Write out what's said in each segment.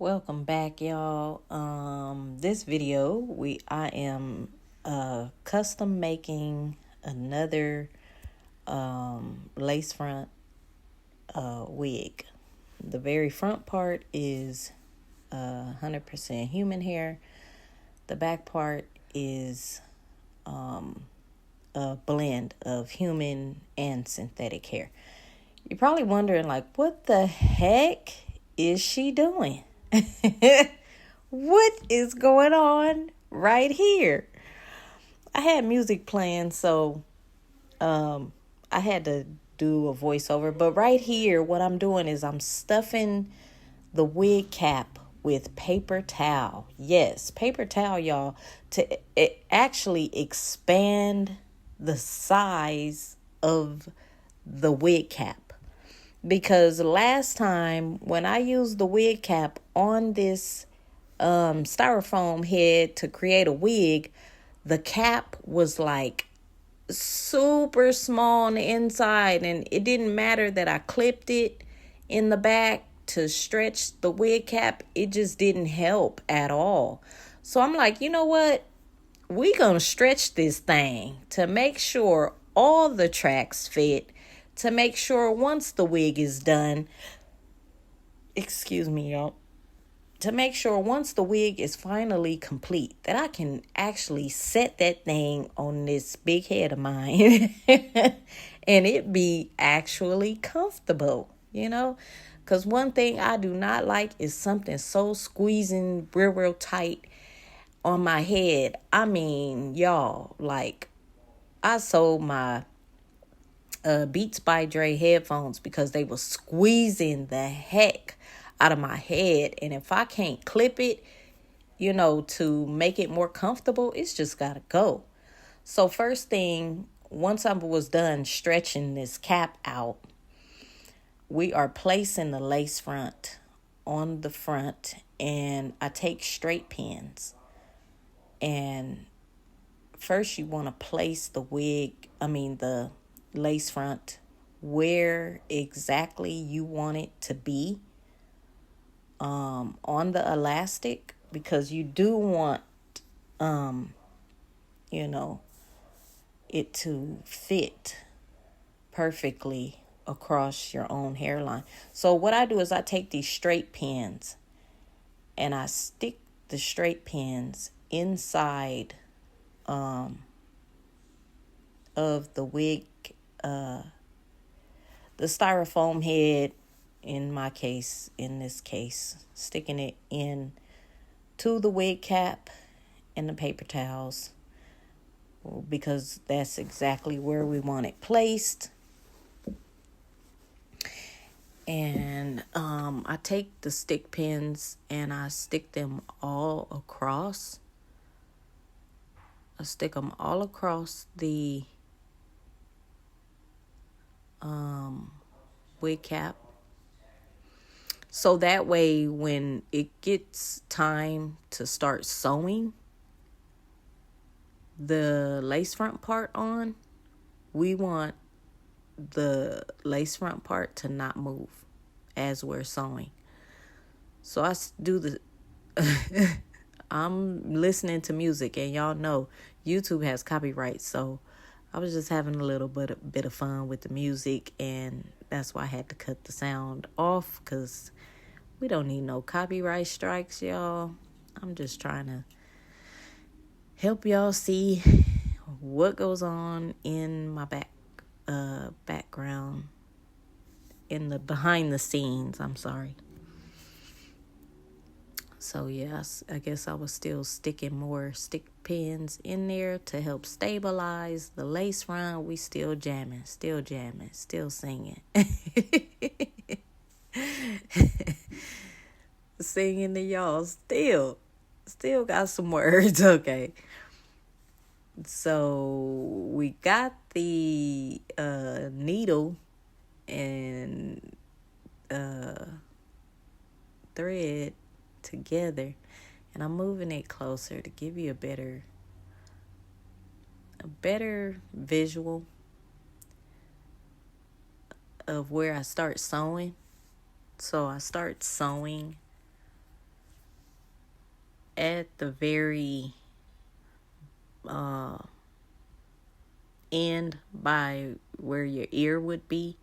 Welcome back, y'all. This video, I am custom making another lace front wig. The very front part is 100% human hair. The back part is a blend of human and synthetic hair. You're probably wondering, like, what the heck is she doing? What is going on right here? I had music playing, so I had to do a voiceover. But right here, what I'm doing is I'm stuffing the wig cap with paper towel. Yes, paper towel, y'all, to actually expand the size of the wig cap. Because last time when I used the wig cap on this styrofoam head to create a wig, the cap was like super small on the inside, and it didn't matter that I clipped it in the back to stretch the wig cap. It just didn't help at all. So I'm like, you know what? We gonna stretch this thing to make sure all the tracks fit, to make sure once the wig is done, excuse me, y'all, to make sure once the wig is finally complete, that I can actually set that thing on this big head of mine and it be actually comfortable, Because one thing I do not like is something so squeezing real tight on my head. I mean, y'all, like, I sold my Beats by Dre headphones because they were squeezing the heck out of my head. And if I can't clip it, to make it more comfortable, it's just got to go. So first thing, once I was done stretching this cap out, we are placing the lace front on the front, and I take straight pins. And first you want to place the lace front where exactly you want it to be on the elastic, because you do want it to fit perfectly across your own hairline. So what I do is I take these straight pins and I stick the straight pins inside of the wig, the styrofoam head, in this case, sticking it in to the wig cap and the paper towels, because that's exactly where we want it placed. And I take the stick pins and I stick them all across. I stick them all across the wig cap. So that way, when it gets time to start sewing the lace front part on, we want the lace front part to not move as we're sewing. So I do I'm listening to music, and y'all know YouTube has copyright, so I was just having a little bit of fun with the music, and that's why I had to cut the sound off, because we don't need no copyright strikes, y'all. I'm just trying to help y'all see what goes on in my background, in the behind the scenes. I'm sorry. So yes, I guess I was still sticking more stick pins in there to help stabilize the lace front. We still jamming, still singing. Singing to y'all, still got some words. Okay, so we got the needle and thread together, and I'm moving it closer to give you a better visual of where I start sewing. So I start sewing at the very end by where your ear would be.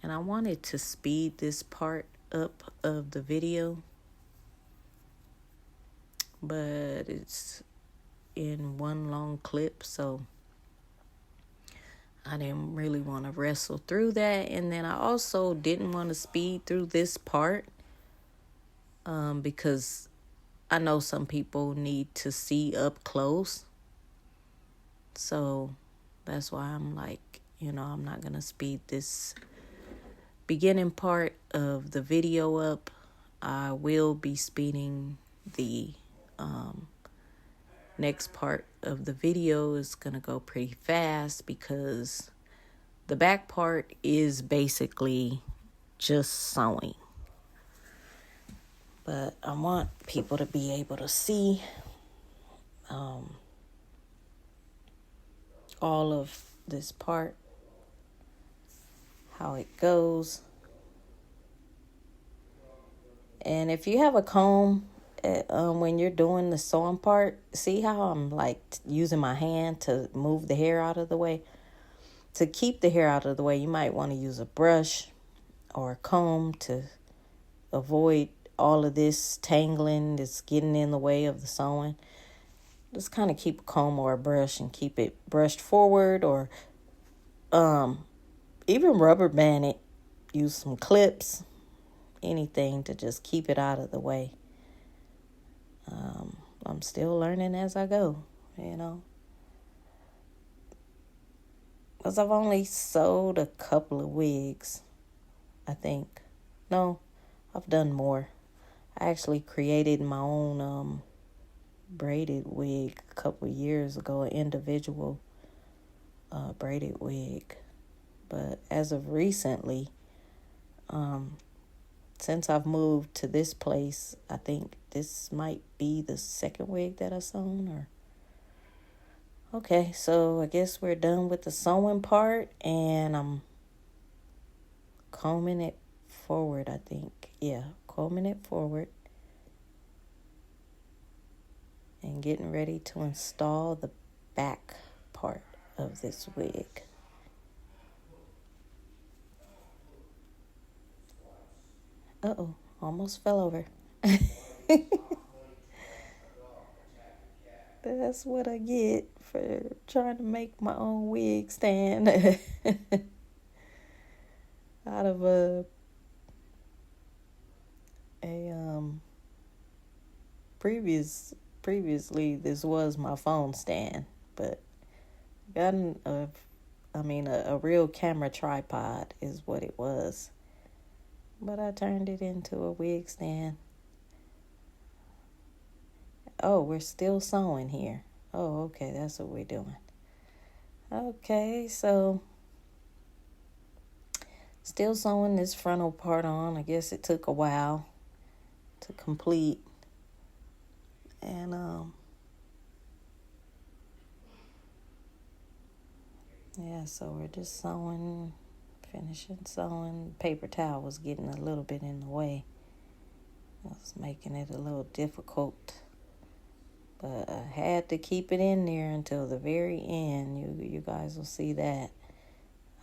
And I wanted to speed this part up of the video, but it's in one long clip, so I didn't really want to wrestle through that. And then I also didn't want to speed through this part because I know some people need to see up close. So that's why I'm like, I'm not going to speed this beginning part of the video up. I will be speeding the next part of the video. Is going to go pretty fast because the back part is basically just sewing. But I want people to be able to see all of this part, how it goes. And if you have a comb, when you're doing the sewing part, see how I'm like using my hand to move the hair out of the way? To keep the hair out of the way, you might want to use a brush or a comb to avoid all of this tangling that's getting in the way of the sewing. Just kind of keep a comb or a brush and keep it brushed forward, or even rubber band it. Use some clips, anything to just keep it out of the way. I'm still learning as I go, because I've only sewed a couple of wigs, I think. No, I've done more. I actually created my own braided wig a couple of years ago, an individual braided wig. But as of recently, since I've moved to this place, I think this might be the second wig that I've sewn. Okay, so I guess we're done with the sewing part, and I'm combing it forward, I think. Yeah, combing it forward and getting ready to install the back part of this wig. Uh-oh, almost fell over. That's what I get for trying to make my own wig stand out of previously this was my phone stand, but gotten a real camera tripod is what it was. But I turned it into a wig stand. Oh, we're still sewing here. Oh, okay, that's what we're doing. Okay, so still sewing this frontal part on. I guess it took a while to complete. And yeah, so we're just sewing, finishing sewing. Paper towel was getting a little bit in the way. It was making it a little difficult. But I had to keep it in there until the very end. You guys will see that.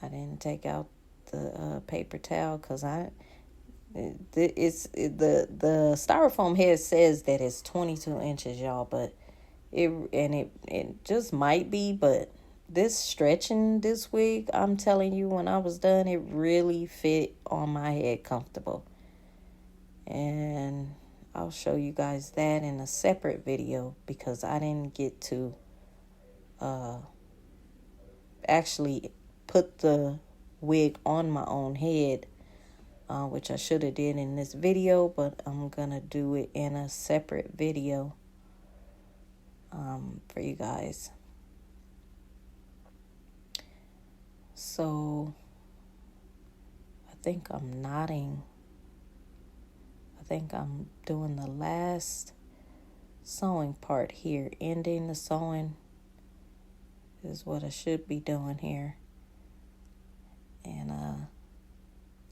I didn't take out the paper towel because the styrofoam head says that it's 22 inches, y'all, but it just might be, but this stretching this wig, I'm telling you, when I was done, it really fit on my head comfortable. And I'll show you guys that in a separate video because I didn't get to actually put the wig on my own head, which I should have did in this video, but I'm gonna do it in a separate video for you guys. So I think I'm knotting. I think I'm doing the last sewing part here. Ending the sewing is what I should be doing here. And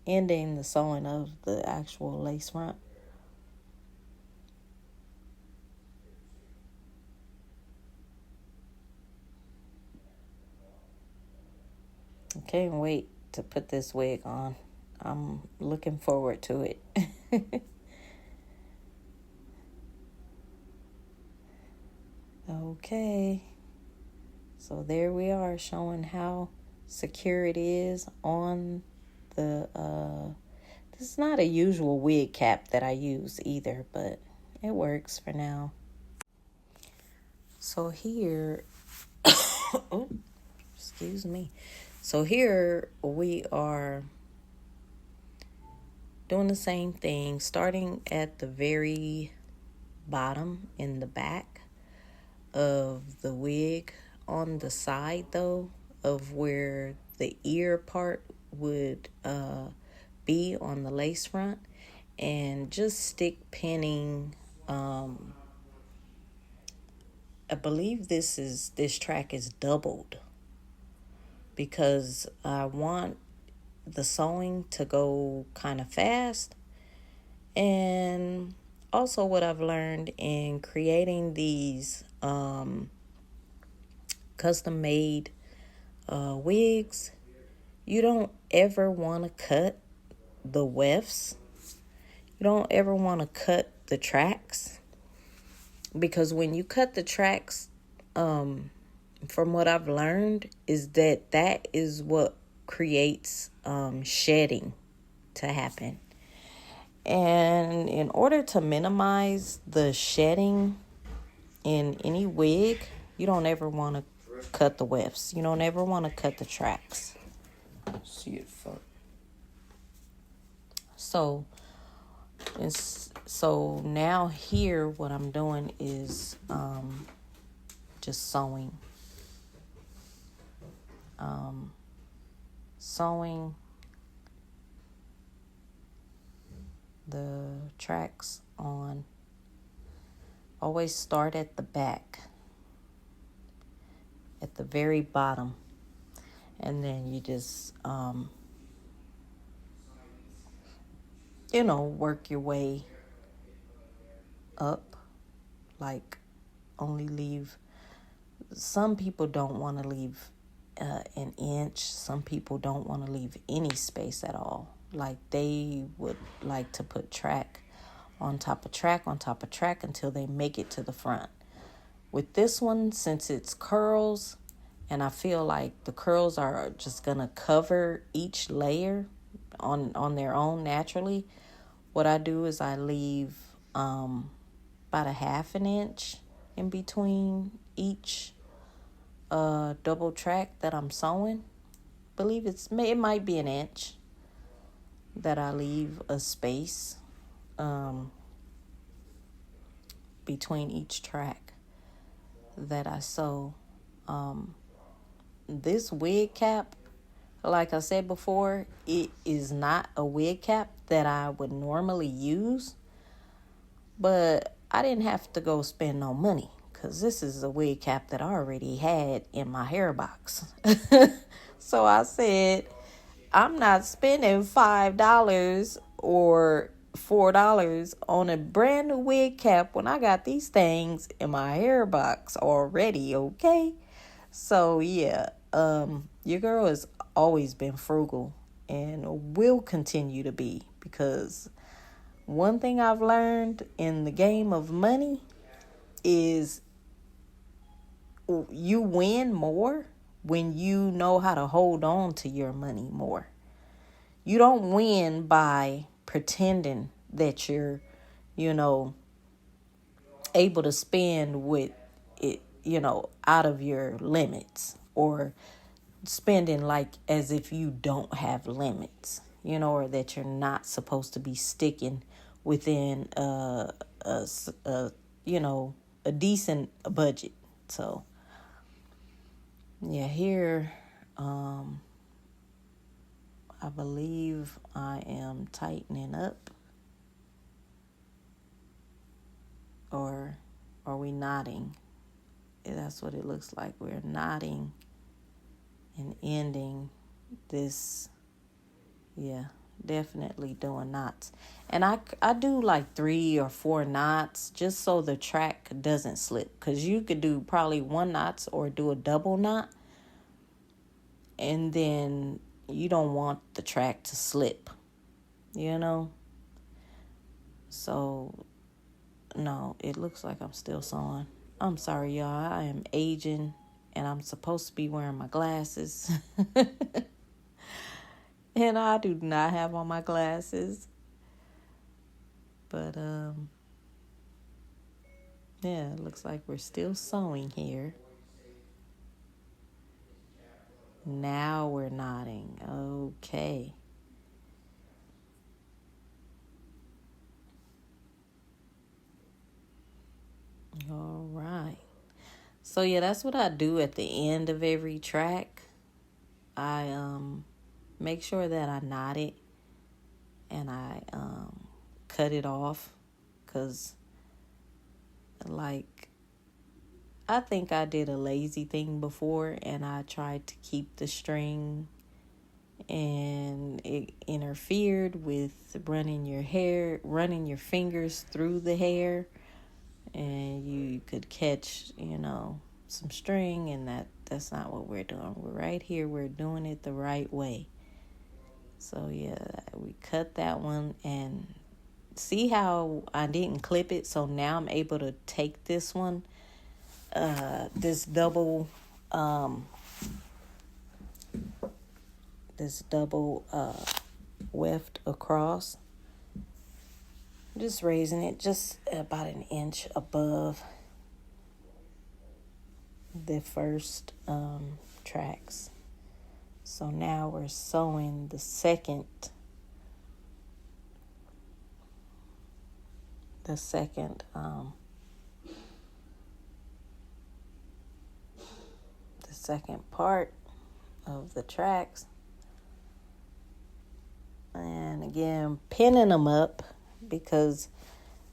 ending the sewing of the actual lace front. I can't wait to put this wig on. I'm looking forward to it. Okay. So there we are, showing how secure it is on the this is not a usual wig cap that I use either, but it works for now. So here oh, excuse me. So here we are doing the same thing, starting at the very bottom in the back of the wig, on the side though of where the ear part would be on the lace front, and just stick pinning. I believe this track is doubled because I want the sewing to go kind of fast. And also what I've learned in creating these custom made wigs, you don't ever want to cut the wefts. You don't ever want to cut the tracks, because when you cut the tracks, from what I've learned, is that is what creates shedding to happen. And in order to minimize the shedding in any wig, you don't ever want to cut the wefts. You don't ever want to cut the tracks. See it fuck. So now here what I'm doing is just sewing. Sewing the tracks on. Always start at the back, at the very bottom, and then you just work your way up. Like, only leave, some people don't want to leave an inch. Some people don't want to leave any space at all. Like, they would like to put track on top of track on top of track until they make it to the front. With this one, since it's curls, and I feel like the curls are just gonna cover each layer on their own naturally, what I do is I leave about a half an inch in between each double track that I'm sewing. Believe it might be an inch that I leave a space between each track that I sew. This wig cap, like I said before, it is not a wig cap that I would normally use, but I didn't have to go spend no money, because this is a wig cap that I already had in my hair box. So I said, I'm not spending $5 or $4 on a brand new wig cap when I got these things in my hair box already, okay? So yeah, your girl has always been frugal and will continue to be, because one thing I've learned in the game of money is you win more when you know how to hold on to your money more. You don't win by pretending that you're, able to spend with it, out of your limits, or spending like as if you don't have limits, or that you're not supposed to be sticking within a decent budget. So yeah, here I believe I am tightening up, or are we knotting? That's what it looks like. We're knotting and ending this. Yeah, definitely doing knots. And I do like 3 or 4 knots just so the track doesn't slip. Because you could do probably 1 knot or do a double knot. And then you don't want the track to slip, you know? So, no, it looks like I'm still sewing. I'm sorry, y'all. I am aging and I'm supposed to be wearing my glasses. And I do not have on my glasses. But, yeah, it looks like we're still sewing here. Now we're knotting. Okay. All right. So, yeah, that's what I do at the end of every track. I make sure that I knot it and I cut it off because, like, I think I did a lazy thing before and I tried to keep the string and it interfered with running your fingers through the hair, and you could catch, some string, and that's not what we're doing. We're right here. We're doing it the right way. So, yeah, we cut that one, and see how I didn't clip it? So now I'm able to take this one, this double weft across. Just raising it just about an inch above the first tracks. So now we're sewing the second part of the tracks. And again, pinning them up because,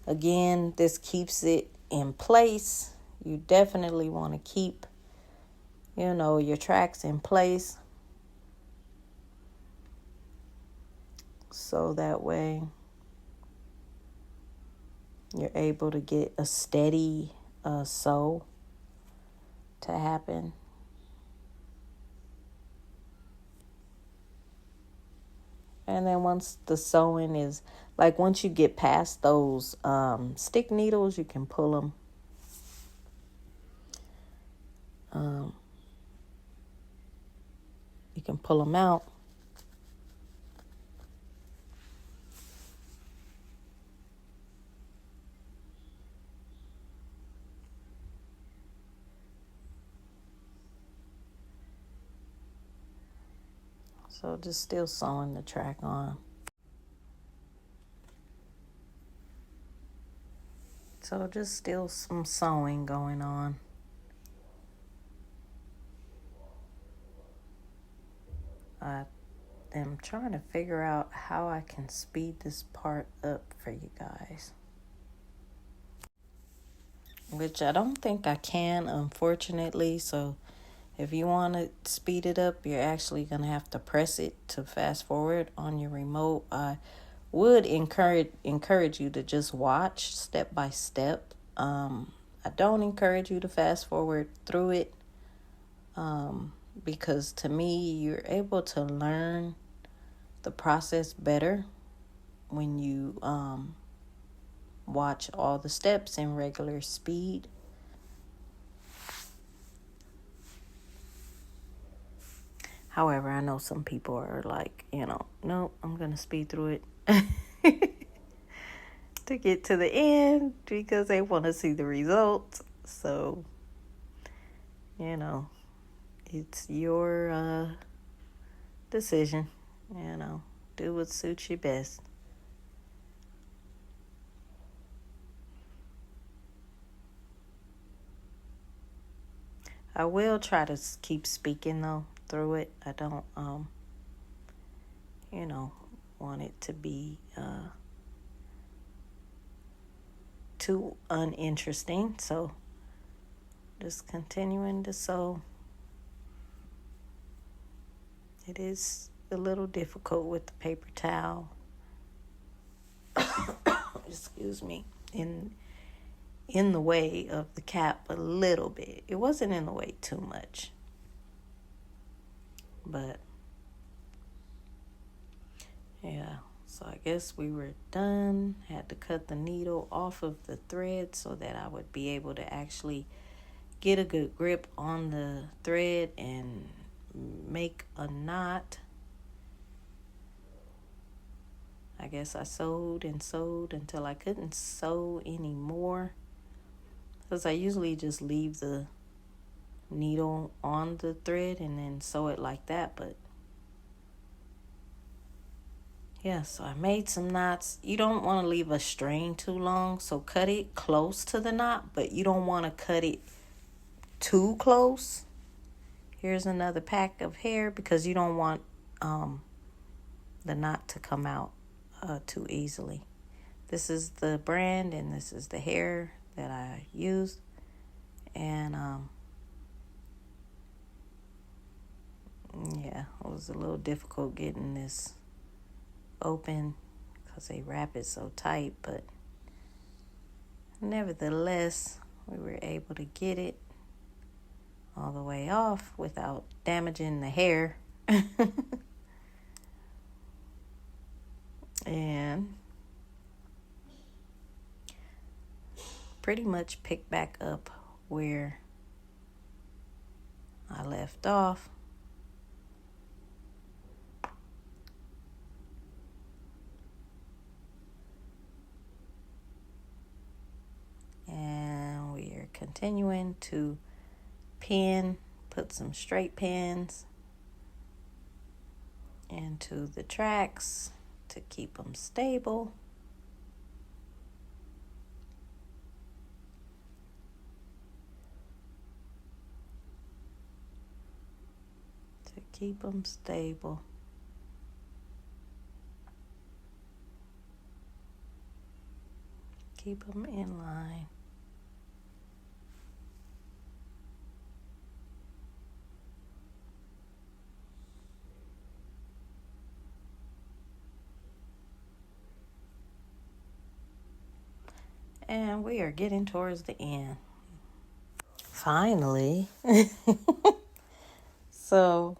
again, this keeps it in place. You definitely want to keep, your tracks in place. So that way you're able to get a steady sew to happen. And then once the sewing is, like once you get past those stick needles, you can pull them. You can pull them out. So just still sewing the track on. So just still some sewing going on. I am trying to figure out how I can speed this part up for you guys. Which I don't think I can, unfortunately. So if you want to speed it up, you're actually going to have to press it to fast forward on your remote. I would encourage you to just watch step by step. I don't encourage you to fast forward through it because to me, you're able to learn the process better when you watch all the steps in regular speed. However, I know some people are like, no, I'm going to speed through it to get to the end because they want to see the results. So, it's your decision. Do what suits you best. I will try to keep speaking though through it. I don't want it to be too uninteresting. So just continuing to sew. It is a little difficult with the paper towel. Excuse me. In the way of the cap a little bit. It wasn't in the way too much. But yeah, so I guess we were done. Had to cut the needle off of the thread so that I would be able to actually get a good grip on the thread and make a knot. I guess I sewed and sewed until I couldn't sew anymore, because I usually just leave the needle on the thread and then sew it like that. But yeah, so I made some knots. You don't want to leave a strain too long, so cut it close to the knot, but you don't want to cut it too close. Here's another pack of hair, because you don't want the knot to come out too easily. This is the brand and this is the hair that I used. And yeah, it was a little difficult getting this open because they wrap it so tight, but nevertheless we were able to get it all the way off without damaging the hair. And pretty much pick back up where I left off. And we are continuing to pin, put some straight pins into the tracks to keep them stable. Keep them stable. Keep them in line. And we are getting towards the end. Finally. So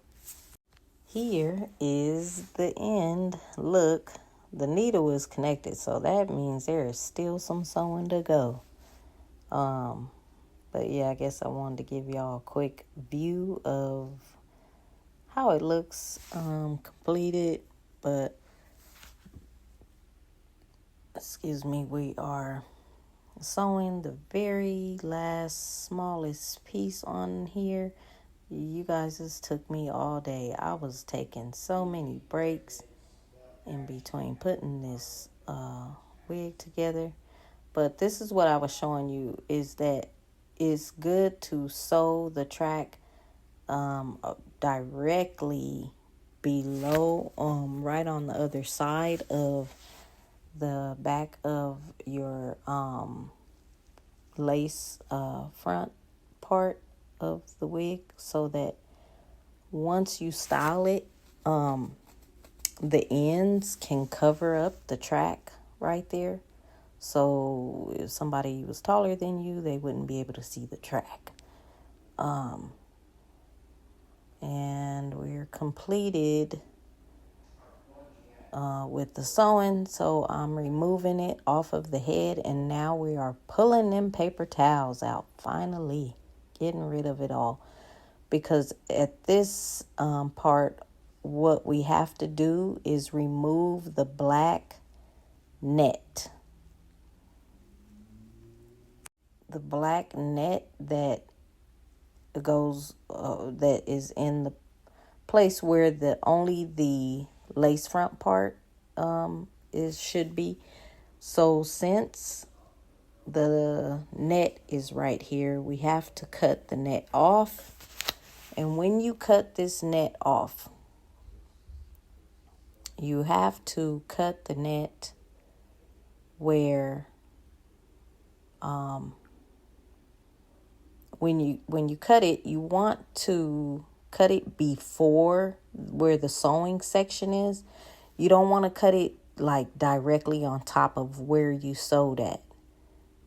here is the end. Look, the needle is connected, so that means there is still some sewing to go. But yeah, I guess I wanted to give y'all a quick view of how it looks completed. But excuse me, we are sewing the very last smallest piece on here. You guys, this took me all day. I was taking so many breaks in between putting this wig together. But this is what I was showing you, is that it's good to sew the track directly below, right on the other side of the back of your lace front part of the wig, so that once you style it, the ends can cover up the track right there. So if somebody was taller than you, they wouldn't be able to see the track. And we're completed with the sewing, so I'm removing it off of the head, and now we are pulling them paper towels out, finally getting rid of it all. Because at this part, what we have to do is remove the black net. The black net that goes, that is in the place where only the lace front part should be. So since the net is right here, we have to cut the net off. And when you cut this net off, you have to cut the net where when you cut it, you want to cut it before where the sewing section is. You don't want to cut it like directly on top of where you sewed at,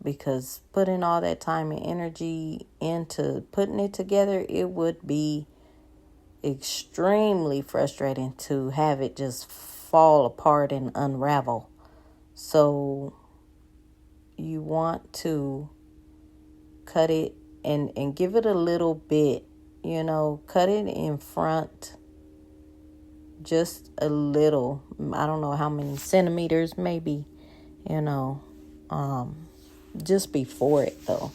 because putting all that time and energy into putting it together, it would be extremely frustrating to have it just fall apart and unravel. So you want to cut it and give it a little bit, cut it in front just a little. I don't know how many centimeters, maybe, just before it though.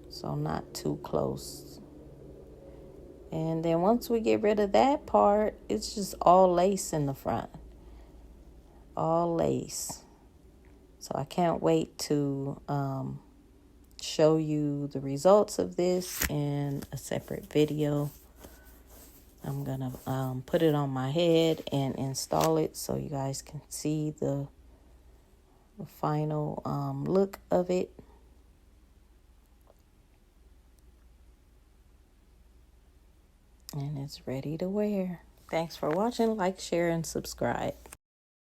So not too close. And then once we get rid of that part, it's just all lace in the front. All lace. So I can't wait to show you the results of this in a separate video. I'm going to put it on my head and install it so you guys can see the final look of it. And it's ready to wear. Thanks for watching. Like, share, and subscribe.